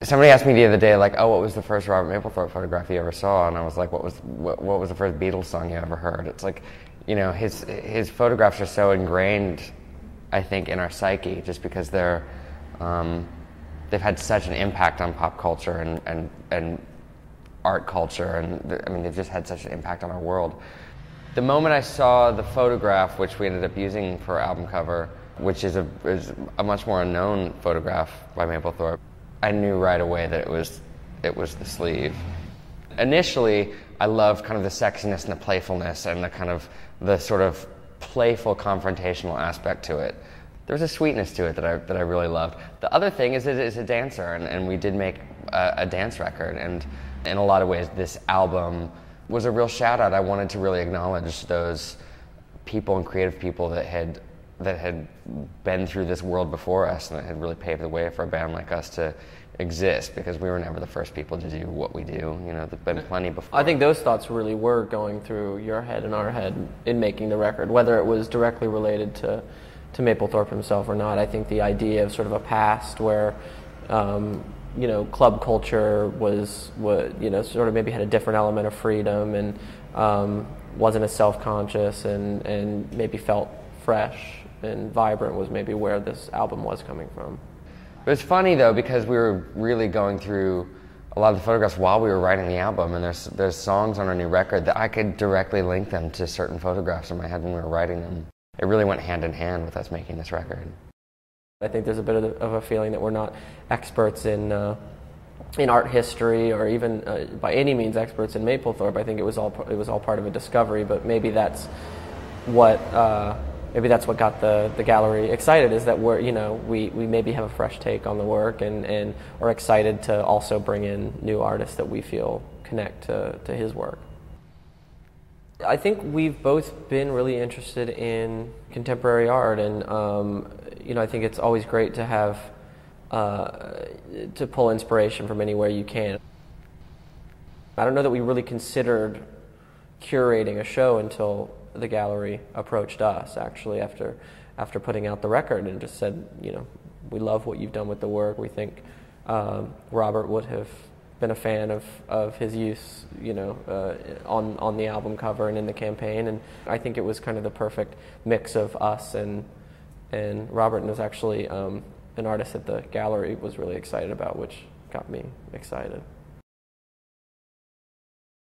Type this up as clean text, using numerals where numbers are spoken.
Somebody asked me the other day, like, oh, what was the first Robert Mapplethorpe photograph you ever saw? And I was like, what was the first Beatles song you ever heard? It's like, you know, his photographs are so ingrained, I think, in our psyche, just because they've had such an impact on pop culture and art culture, and I mean, they've just had such an impact on our world. The moment I saw the photograph, which we ended up using for our album cover, which is a much more unknown photograph by Mapplethorpe, I knew right away that it was the sleeve. Initially, I loved kind of the sexiness and the playfulness and the sort of playful confrontational aspect to it. There was a sweetness to it that I really loved. The other thing is that it's a dancer, and we did make a dance record, and in a lot of ways this album was a real shout out. I wanted to really acknowledge those people and creative people that had been through this world before us and that had really paved the way for a band like us to exist, because we were never the first people to do what we do. You know, there've been plenty before. I think those thoughts really were going through your head and our head in making the record, whether it was directly related to Mapplethorpe himself or not. I think the idea of sort of a past where you know, club culture was you know, sort of maybe had a different element of freedom and wasn't as self-conscious and maybe felt fresh and vibrant was maybe where this album was coming from. But it's funny though, because we were really going through a lot of the photographs while we were writing the album, and there's songs on our new record that I could directly link them to certain photographs in my head when we were writing them. It really went hand in hand with us making this record. I think there's a bit of a feeling that we're not experts in art history, or even by any means experts in Mapplethorpe. I think it was all part of a discovery, but maybe that's what got the gallery excited, is that we maybe have a fresh take on the work and are excited to also bring in new artists that we feel connect to his work. I think we've both been really interested in contemporary art, and I think it's always great to have to pull inspiration from anywhere you can. I don't know that we really considered curating a show until the gallery approached us, actually, after putting out the record, and just said, you know, we love what you've done with the work. We think Robert would have been a fan of his use, you know, on the album cover and in the campaign, and I think it was kind of the perfect mix of us and Robert, and was actually an artist that the gallery was really excited about, which got me excited.